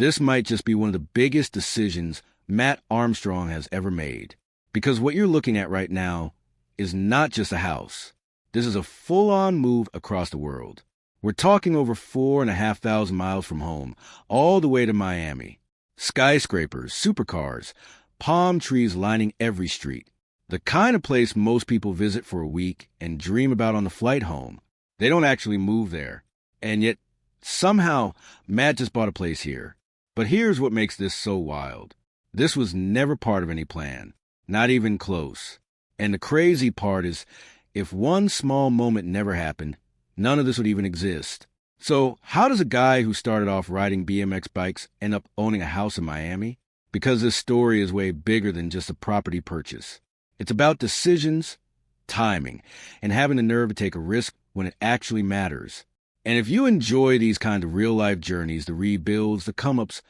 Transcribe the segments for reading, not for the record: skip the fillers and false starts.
This might just be one of the biggest decisions Matt Armstrong has ever made. Because what you're looking at right now is not just a house. This is a full-on move across the world. We're talking over 4,500 miles from home, all the way to Miami. Skyscrapers, supercars, palm trees lining every street. The kind of place most people visit for a week and dream about on the flight home. They don't actually move there. And yet, somehow, Matt just bought a place here. But here's what makes this so wild. This was never part of any plan. Not even close. And the crazy part is, if one small moment never happened, none of this would even exist. So, how does a guy who started off riding BMX bikes end up owning a house in Miami? Because this story is way bigger than just a property purchase. It's about decisions, timing, and having the nerve to take a risk when it actually matters. And if you enjoy these kind of real-life journeys, the rebuilds, the come-ups,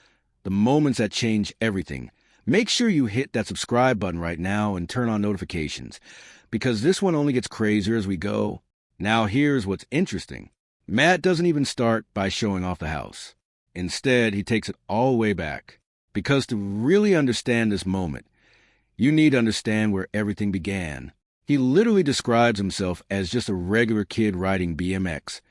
the moments that change everything, make sure you hit that subscribe button right now and turn on notifications, because this one only gets crazier as we go. Now here's what's interesting. Matt doesn't even start by showing off the house. Instead, he takes it all the way back. Because to really understand this moment, you need to understand where everything began. He literally describes himself as just a regular kid riding BMX,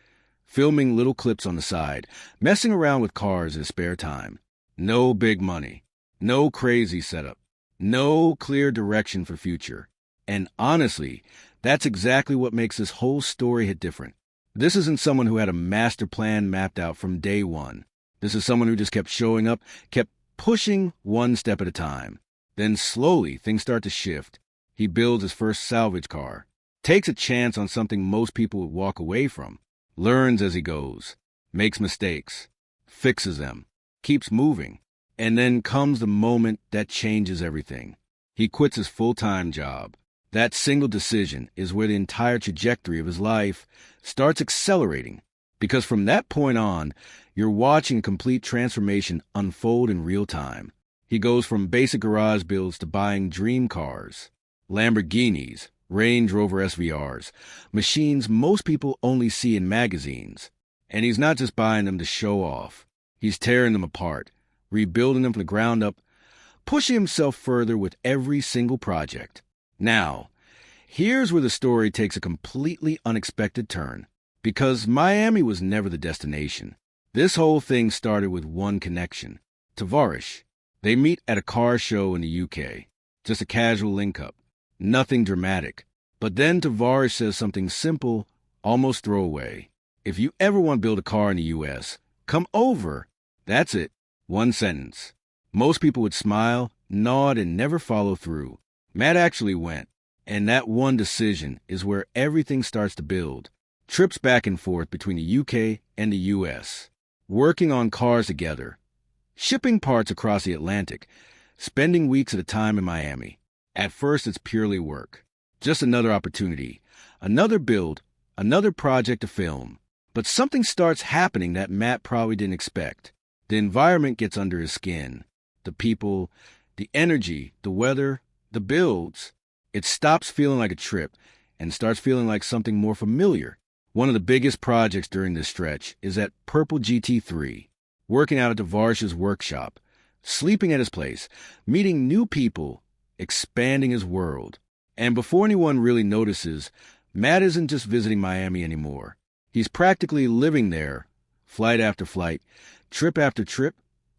filming little clips on the side, messing around with cars in his spare time. No big money. No crazy setup. No clear direction for future. And honestly, that's exactly what makes this whole story hit different. This isn't someone who had a master plan mapped out from day one. This is someone who just kept showing up, kept pushing one step at a time. Then slowly, things start to shift. He builds his first salvage car, takes a chance on something most people would walk away from, learns as he goes, makes mistakes, fixes them, keeps moving. And then comes the moment that changes everything. He quits his full-time job. That single decision is where the entire trajectory of his life starts accelerating. Because from that point on, you're watching a complete transformation unfold in real time. He goes from basic garage builds to buying dream cars, Lamborghinis, Range Rover SVRs, machines most people only see in magazines. And he's not just buying them to show off. He's tearing them apart, rebuilding them from the ground up, pushing himself further with every single project. Now, here's where the story takes a completely unexpected turn. Because Miami was never the destination. This whole thing started with one connection. Tavarish. They meet at a car show in the UK. Just a casual link-up. Nothing dramatic. But then Tavarish says something simple, almost throwaway. If you ever want to build a car in the US, come over. That's it. One sentence. Most people would smile, nod, and never follow through. Matt actually went. And that one decision is where everything starts to build. Trips back and forth between the UK and the US. Working on cars together. Shipping parts across the Atlantic. Spending weeks at a time in Miami. At first, it's purely work. Just another opportunity. Another build. Another project to film. But something starts happening that Matt probably didn't expect. The environment gets under his skin. The people, the energy, the weather, the builds. It stops feeling like a trip and starts feeling like something more familiar. One of the biggest projects during this stretch is that Purple GT3, working out at Tavarish's workshop, sleeping at his place, meeting new people, expanding his world. And before anyone really notices, Matt isn't just visiting Miami anymore. He's practically living there, flight after flight, trip after trip,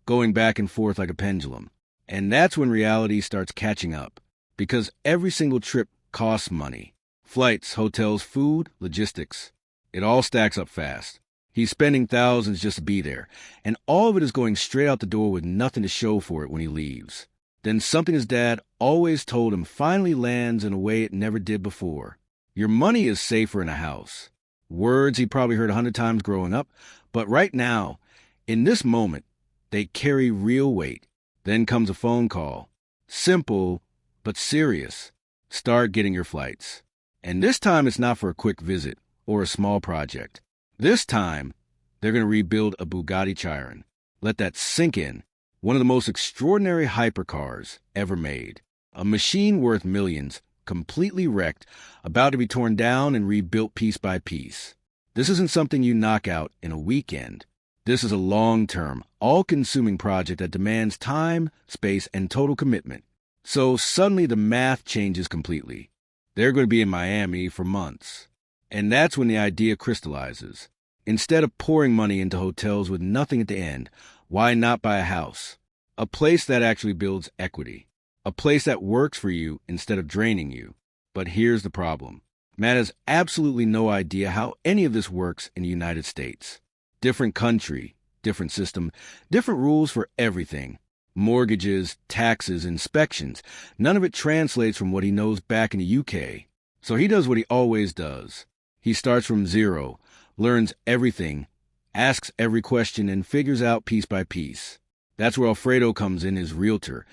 going back and forth like a pendulum. And that's when reality starts catching up, because every single trip costs money. Flights, hotels, food, logistics. It all stacks up fast. He's spending thousands just to be there, and all of it is going straight out the door with nothing to show for it when he leaves. Then something his dad always told him finally lands in a way it never did before. Your money is safer in a house. Words he probably heard 100 times growing up, but right now, in this moment, they carry real weight. Then comes a phone call. Simple, but serious. Start getting your flights. And this time it's not for a quick visit or a small project. This time, they're going to rebuild a Bugatti Chiron. Let that sink in. One of the most extraordinary hypercars ever made. A machine worth millions, completely wrecked, about to be torn down and rebuilt piece by piece. This isn't something you knock out in a weekend. This is a long-term, all-consuming project that demands time, space, and total commitment. So suddenly the math changes completely. They're going to be in Miami for months. And that's when the idea crystallizes. Instead of pouring money into hotels with nothing at the end, why not buy a house? A place that actually builds equity. A place that works for you instead of draining you. But here's the problem. Matt has absolutely no idea how any of this works in the United States. Different country, different system, different rules for everything. Mortgages, taxes, inspections. None of it translates from what he knows back in the UK. So he does what he always does. He starts from zero, learns everything, asks every question, and figures out piece by piece. That's where Alfredo comes in, his realtor,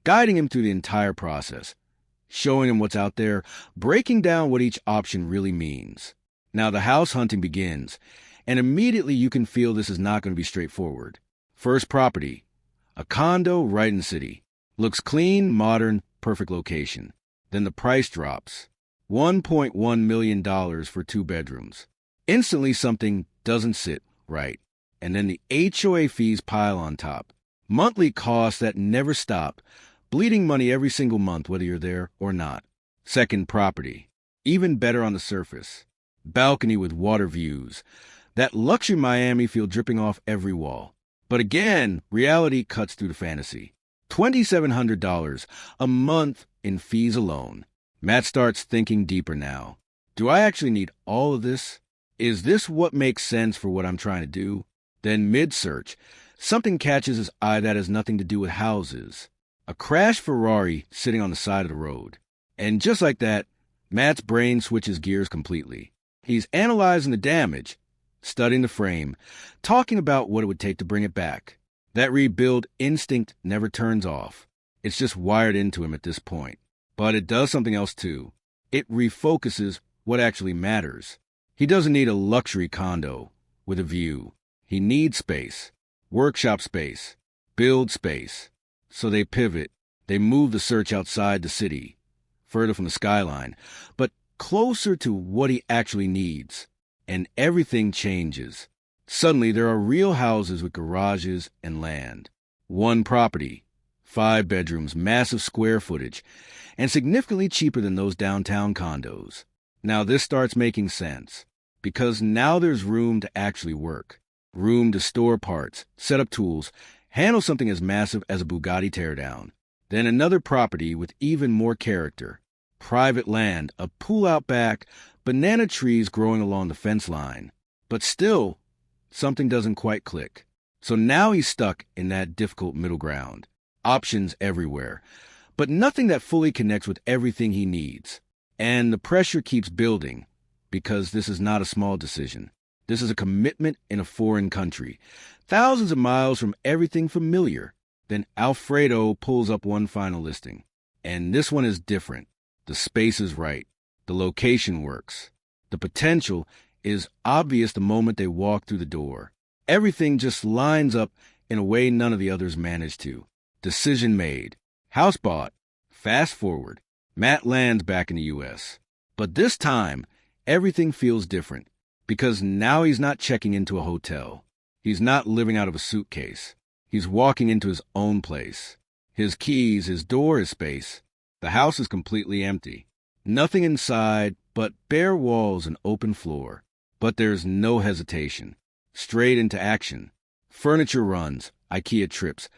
guiding him through the entire process, showing him what's out there, breaking down what each option really means. Now the house hunting begins, and immediately you can feel this is not going to be straightforward. First property, a condo right in the city. Looks clean, modern, perfect location. Then the price drops. $1.1 million for 2 bedrooms. Instantly something doesn't sit right. And then the HOA fees pile on top. Monthly costs that never stop, bleeding money every single month whether you're there or not. Second property, even better on the surface. Balcony with water views. That luxury Miami feel dripping off every wall. But again, reality cuts through the fantasy. $2,700 a month in fees alone. Matt starts thinking deeper now. Do I actually need all of this? Is this what makes sense for what I'm trying to do? Then mid-search, something catches his eye that has nothing to do with houses. A crashed Ferrari sitting on the side of the road. And just like that, Matt's brain switches gears completely. He's analyzing the damage, studying the frame, talking about what it would take to bring it back. That rebuild instinct never turns off. It's just wired into him at this point. But it does something else too. It refocuses what actually matters. He doesn't need a luxury condo with a view. He needs space, workshop space, build space. So they pivot. They move the search outside the city, further from the skyline, but closer to what he actually needs. And everything changes. Suddenly, there are real houses with garages and land. One property, 5 bedrooms, massive square footage, and significantly cheaper than those downtown condos. Now this starts making sense, because now there's room to actually work. Room to store parts, set up tools, handle something as massive as a Bugatti teardown. Then another property with even more character. Private land, a pool out back, banana trees growing along the fence line. But still, something doesn't quite click. So now he's stuck in that difficult middle ground. Options everywhere, but nothing that fully connects with everything he needs. And the pressure keeps building, because this is not a small decision. This is a commitment in a foreign country, thousands of miles from everything familiar. Then Alfredo pulls up one final listing. And this one is different. The space is right. The location works. The potential is obvious the moment they walk through the door. Everything just lines up in a way none of the others managed to. Decision made. House bought. Fast forward. Matt lands back in the U.S. But this time, everything feels different. Because now he's not checking into a hotel. He's not living out of a suitcase. He's walking into his own place. His keys, his door, his space. The house is completely empty. Nothing inside but bare walls and open floor. But there's no hesitation. Straight into action. Furniture runs, IKEA trips.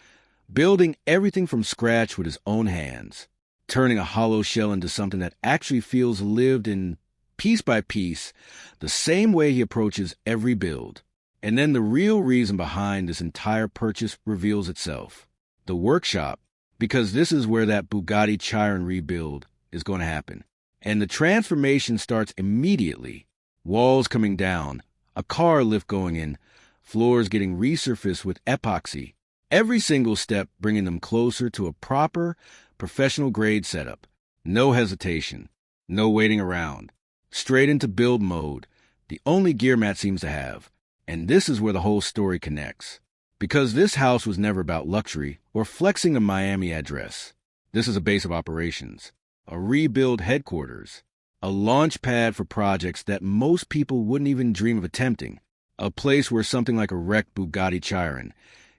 Building everything from scratch with his own hands. Turning a hollow shell into something that actually feels lived in piece by piece, the same way he approaches every build. And then the real reason behind this entire purchase reveals itself. The workshop, because this is where that Bugatti Chiron rebuild is going to happen. And the transformation starts immediately. Walls coming down, a car lift going in, floors getting resurfaced with epoxy. Every single step bringing them closer to a proper, professional-grade setup. No hesitation. No waiting around. Straight into build mode, the only gear Matt seems to have. And this is where the whole story connects. Because this house was never about luxury or flexing a Miami address. This is a base of operations, a rebuild headquarters, a launch pad for projects that most people wouldn't even dream of attempting. A place where something like a wrecked Bugatti Chiron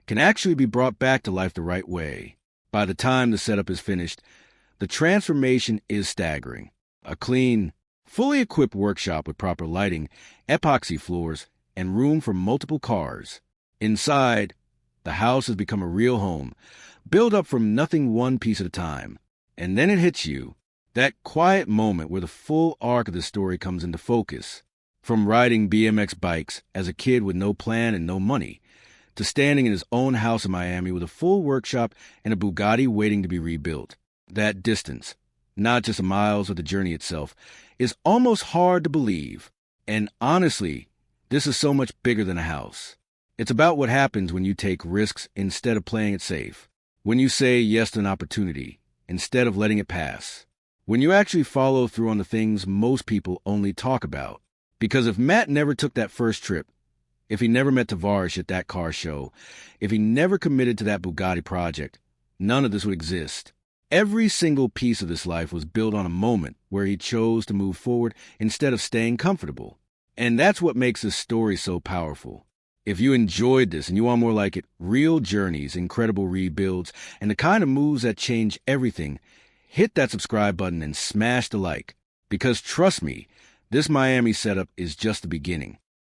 can actually be brought back to life the right way. By the time the setup is finished, the transformation is staggering. A clean, fully equipped workshop with proper lighting, epoxy floors, and room for multiple cars. Inside, the house has become a real home, built up from nothing one piece at a time. And then it hits you, that quiet moment where the full arc of the story comes into focus. From riding BMX bikes as a kid with no plan and no money, to standing in his own house in Miami with a full workshop and a Bugatti waiting to be rebuilt. That distance, not just the miles or the journey itself, is almost hard to believe. And honestly, this is so much bigger than a house. It's about what happens when you take risks instead of playing it safe. When you say yes to an opportunity instead of letting it pass. When you actually follow through on the things most people only talk about. Because if Matt never took that first trip, if he never met Tavarish at that car show, if he never committed to that Bugatti project, none of this would exist. Every single piece of this life was built on a moment where he chose to move forward instead of staying comfortable. And that's what makes this story so powerful. If you enjoyed this and you want more like it, real journeys, incredible rebuilds, and the kind of moves that change everything, hit that subscribe button and smash the like. Because trust me, this Miami setup is just the beginning.